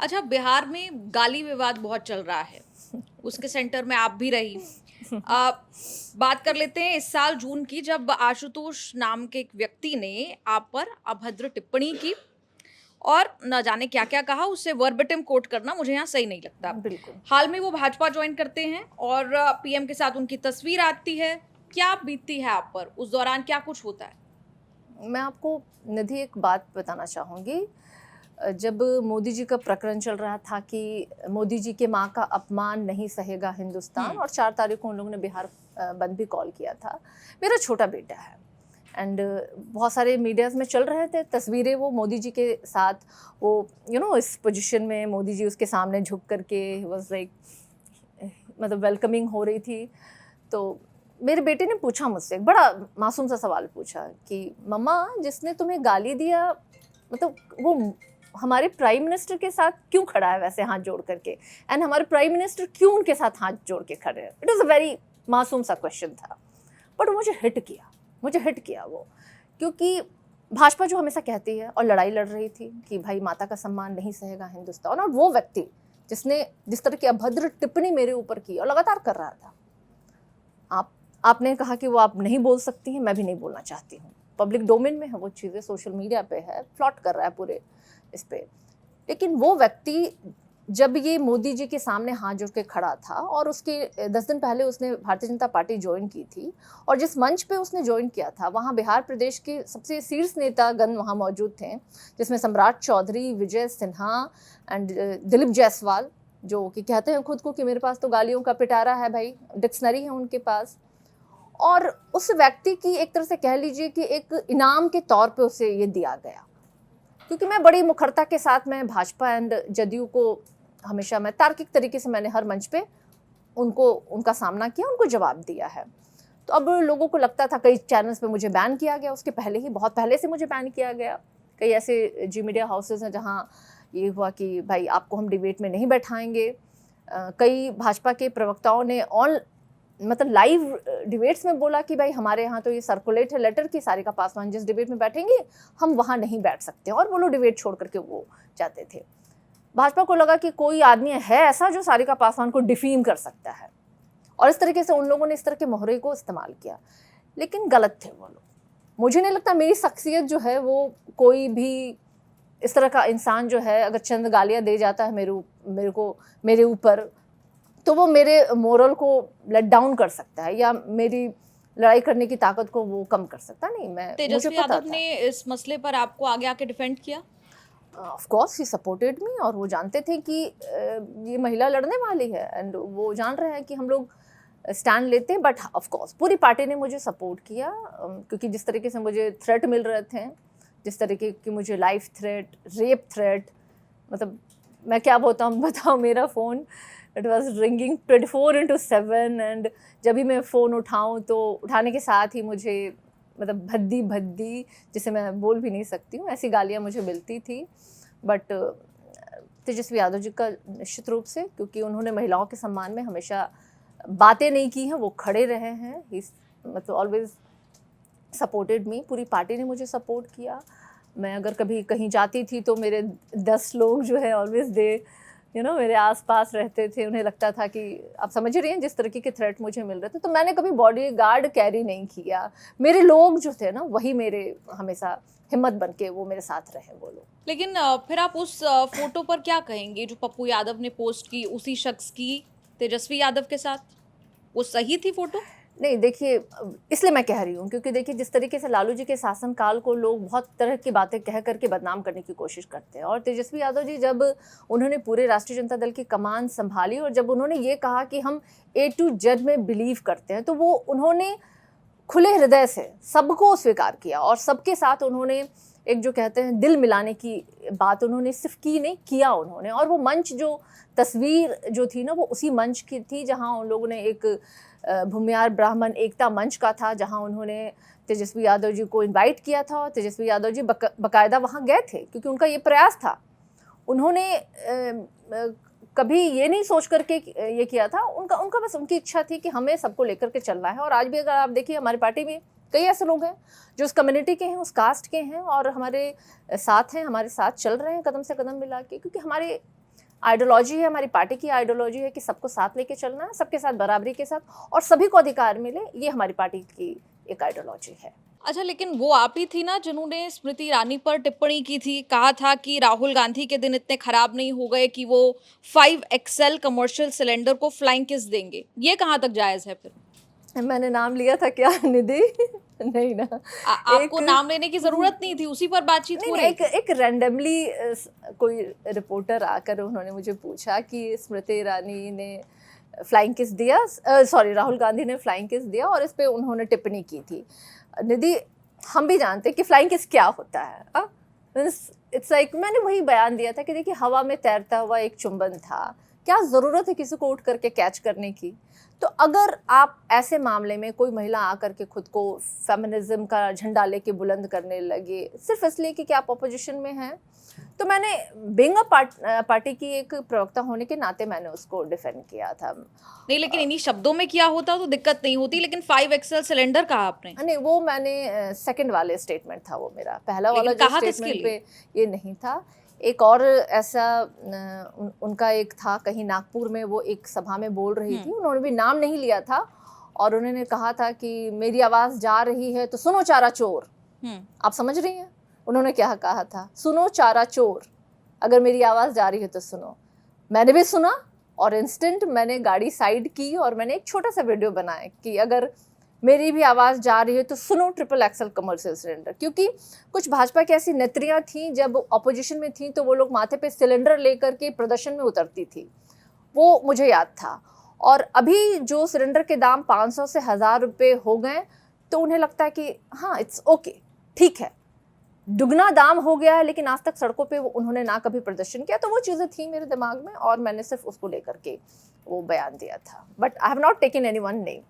अच्छा, बिहार में गाली विवाद बहुत चल रहा है, उसके सेंटर में आप भी रही। अ, बात कर लेते हैं इस साल जून की, जब आशुतोष नाम के एक व्यक्ति ने आप पर अभद्र टिप्पणी की और न जाने क्या-क्या कहा, उसे वर्बेटिम कोट करना मुझे यहाँ सही नहीं लगता। बिल्कुल। हाल में वो भाजपा जॉइन करते हैं और पीएम के साथ उनकी तस्वीर आती है। क्या बीतती है आप पर? उस दौरान क्या कुछ होता है? मैं आपको निधि एक बात बताना चाहूँगी। जब मोदी जी का प्रकरण चल रहा था कि मोदी जी के माँ का अपमान नहीं सहेगा हिंदुस्तान, हुँ। और 4 तारीख को उन लोगों ने बिहार बंद भी कॉल किया था। मेरा छोटा बेटा है एंड बहुत सारे मीडियाज़ में चल रहे थे तस्वीरें, वो मोदी जी के साथ, वो इस पोजीशन में मोदी जी उसके सामने झुक करके वाज़ लाइक, मतलब वेलकमिंग हो रही थी। तो मेरे बेटे ने पूछा मुझसे, एक बड़ा मासूम सा सवाल पूछा कि मम्मा, जिसने तुम्हें गाली दिया, मतलब वो हमारे प्राइम मिनिस्टर के साथ क्यों खड़ा है वैसे हाथ जोड़ करके, एंड हमारे प्राइम मिनिस्टर क्यों उनके साथ हाथ जोड़ के खड़े हैं? इट वॉज अ वेरी मासूम सा क्वेश्चन था, बट मुझे हिट किया वो, क्योंकि भाजपा जो हमेशा कहती है और लड़ाई लड़ रही थी कि भाई माता का सम्मान नहीं सहेगा हिंदुस्तान, और वो व्यक्ति जिसने जिस तरह की अभद्र टिप्पणी मेरे ऊपर की और लगातार कर रहा था। आप आपने कहा कि वो आप नहीं बोल सकती हैं, मैं भी नहीं बोलना चाहती हूँ। पब्लिक डोमेन में है वो चीज़ें, सोशल मीडिया पे है, फ्लॉट कर रहा है पूरे इस पे। लेकिन वो व्यक्ति जब ये मोदी जी के सामने हाथ जोड़ के खड़ा था, और उसके 10 दिन पहले उसने भारतीय जनता पार्टी जॉइन की थी, और जिस मंच पे उसने जॉइन किया था, वहाँ बिहार प्रदेश के सबसे शीर्ष नेतागण वहाँ मौजूद थे, जिसमें सम्राट चौधरी, विजय सिन्हा एंड दिलीप जायसवाल, जो कि कहते हैं खुद को कि मेरे पास तो गालियों का पिटारा है भाई, डिक्शनरी है उनके पास। और उस व्यक्ति की एक तरह से कह लीजिए कि एक इनाम के तौर पे उसे ये दिया गया, क्योंकि मैं बड़ी मुखरता के साथ मैं भाजपा एंड जदयू को हमेशा, मैं तार्किक तरीके से मैंने हर मंच पे उनका सामना किया, उनको जवाब दिया है। तो अब लोगों को लगता था, कई चैनल्स पे मुझे बैन किया गया, उसके पहले ही बहुत पहले से मुझे बैन किया गया। कई ऐसे जी मीडिया हाउसेज हैं जहाँ ये हुआ कि भाई आपको हम डिबेट में नहीं बैठाएंगे। कई भाजपा के प्रवक्ताओं ने ऑन मतलब लाइव डिबेट्स में बोला कि भाई हमारे यहाँ तो ये सर्कुलेट है लेटर कि सारिका पासवान जिस डिबेट में बैठेंगे हम वहाँ नहीं बैठ सकते, और वो लोग डिबेट छोड़ करके वो जाते थे। भाजपा को लगा कि कोई आदमी है ऐसा जो सारिका पासवान को डिफीम कर सकता है, और इस तरीके से उन लोगों ने इस तरह के मोहरे को इस्तेमाल किया, लेकिन गलत थे वो लोग। मुझे नहीं लगता मेरी शख्सियत जो है वो, कोई भी इस तरह का इंसान जो है अगर चंद गालियाँ दे जाता है मेरे ऊपर, तो वो मेरे मोरल को लेट डाउन कर सकता है, या मेरी लड़ाई करने की ताकत को वो कम कर सकता नहीं। मुझे तेजस्वी पता यादव था। ने इस मसले पर आपको आगे आके डिफेंड किया? Of course he supported me, और वो जानते थे कि ये महिला लड़ने वाली है, एंड वो जान रहे हैं कि हम लोग स्टैंड लेते हैं। बट ऑफ कोर्स पूरी पार्टी ने मुझे सपोर्ट किया, क्योंकि जिस तरीके से मुझे थ्रेट मिल रहे थे, जिस तरीके की मुझे लाइफ थ्रेट, रेप थ्रेट, मतलब मैं क्या बताऊँ मेरा phone it was ringing 24/7, and जब भी मैं फ़ोन उठाऊँ तो उठाने के साथ ही मुझे, मतलब भद्दी भद्दी, जिसे मैं बोल भी नहीं सकती हूँ, ऐसी गालियाँ मुझे मिलती थी। बट तेजस्वी यादव जी का निश्चित रूप से, क्योंकि उन्होंने महिलाओं के सम्मान में हमेशा बातें नहीं की हैं, वो खड़े रहे हैं, मतलब ऑलवेज सपोर्टेड मी। पूरी पार्टी ने मुझे सपोर्ट किया। मैं अगर कभी कहीं जाती थी तो मेरे 10 लोग जो है ऑलवेज दे मेरे आसपास रहते थे। उन्हें लगता था कि आप समझ रही हैं जिस तरीके के थ्रेट मुझे मिल रहे थे, तो मैंने कभी बॉडी गार्ड कैरी नहीं किया। मेरे लोग जो थे ना, वही मेरे हमेशा हिम्मत बन के वो मेरे साथ रहे वो लोग। लेकिन फिर आप उस फ़ोटो पर क्या कहेंगे जो पप्पू यादव ने पोस्ट की उसी शख्स की तेजस्वी यादव के साथ? वो सही थी फ़ोटो? नहीं देखिए, इसलिए मैं कह रही हूँ क्योंकि देखिए जिस तरीके से लालू जी के शासनकाल को लोग बहुत तरह की बातें कह करके बदनाम करने की कोशिश करते हैं, और तेजस्वी यादव जी जब उन्होंने पूरे राष्ट्रीय जनता दल की कमान संभाली, और जब उन्होंने ये कहा कि हम A to Z में बिलीव करते हैं, तो वो उन्होंने खुले हृदय से सबको स्वीकार किया, और सबके साथ उन्होंने एक जो कहते हैं दिल मिलाने की बात उन्होंने सिर्फ की नहीं, किया उन्होंने। और वो मंच जो तस्वीर जो थी ना, वो उसी मंच की थी जहां उन लोगों ने एक भूमियार ब्राह्मण एकता मंच का था, जहां उन्होंने तेजस्वी यादव जी को इनवाइट किया था, और तेजस्वी यादव जी बकायदा वहां गए थे, क्योंकि उनका ये प्रयास था। उन्होंने कभी ये नहीं सोच करके ये किया था, उनका उनका बस उनकी इच्छा थी कि हमें सबको लेकर के चलना है। और आज भी अगर आप देखिए हमारी पार्टी में कई ऐसे लोग हैं जो उस कम्युनिटी के हैं, उस कास्ट के हैं, और हमारे साथ हैं, हमारे साथ चल रहे हैं कदम से कदम मिला के, क्योंकि हमारे आइडियोलॉजी है, हमारी पार्टी की आइडियोलॉजी है कि सबको साथ लेके चलना है, सबके साथ बराबरी के साथ, और सभी को अधिकार मिले, ये हमारी पार्टी की एक आइडियोलॉजी है। अच्छा, लेकिन वो आप ही थी ना जिन्होंने स्मृति ईरानी पर टिप्पणी की थी, कहा था कि राहुल गांधी के दिन इतने खराब नहीं हो गए कि वो 5 XL कमर्शियल सिलेंडर को फ्लाइंग किस देंगे। ये कहाँ तक जायज़ है फिर? मैंने नाम लिया था क्या निधि? नहीं ना। आपको नाम लेने की ज़रूरत नहीं थी, उसी पर बातचीत हो नहीं, रही थी। एक रैंडमली कोई रिपोर्टर आकर उन्होंने मुझे पूछा कि स्मृति ईरानी ने फ्लाइंग किस दिया, सॉरी राहुल गांधी ने फ्लाइंग किस दिया, और इस पे उन्होंने टिप्पणी की थी। निधि, हम भी जानते हैं कि फ्लाइंग किस क्या होता है। इट्स लाइक मैंने वही बयान दिया था कि देखिए, हवा में तैरता हुआ एक चुंबन था, क्या ज़रूरत है किसी को उठ करके कैच करने की? तो अगर आप ऐसे मामले में कोई महिला आकर के खुद को फेमिनिज्म का झंडा लेके बुलंद करने लगे सिर्फ इसलिए कि आप अपोजिशन में हैं, तो मैंने बीइंग अ पार्टी की एक प्रवक्ता होने के नाते मैंने उसको डिफेंड किया था। नहीं, लेकिन इन्हीं शब्दों में किया होता तो दिक्कत नहीं होती, लेकिन 5 XL सिलेंडर कहा आपने। नहीं, वो मैंने सेकंड वाले स्टेटमेंट था वो मेरा, पहला वाला लेकिन जो कहा किसके स्टेटमेंट लिए? पे ये नहीं था। एक और ऐसा उनका एक था, कहीं नागपुर में वो एक सभा में बोल रही थी, उन्होंने भी नाम नहीं लिया था, और उन्होंने कहा था कि मेरी आवाज़ जा रही है तो सुनो चारा चोर। आप समझ रही हैं उन्होंने क्या कहा था? सुनो चारा चोर, अगर मेरी आवाज़ जा रही है तो सुनो। मैंने भी सुना, और इंस्टेंट मैंने गाड़ी साइड की और मैंने एक छोटा सा वीडियो बनाया कि अगर मेरी भी आवाज़ जा रही है तो सुनो ट्रिपल एक्सल कमर्शियल सिलेंडर। क्योंकि कुछ भाजपा की ऐसी नेत्रियां थीं, जब ऑपोजिशन में थीं तो वो लोग माथे पे सिलेंडर लेकर के प्रदर्शन में उतरती थी, वो मुझे याद था। और अभी जो सिलेंडर के दाम 500 से 1000 रुपये हो गए, तो उन्हें लगता है कि हाँ इट्स ओके, ठीक है, दुगना दाम हो गया है, लेकिन आज तक सड़कों पे उन्होंने ना कभी प्रदर्शन किया। तो वो चीज़ें थी मेरे दिमाग में, और मैंने सिर्फ उसको लेकर के वो बयान दिया था। But I have not taken anyone name.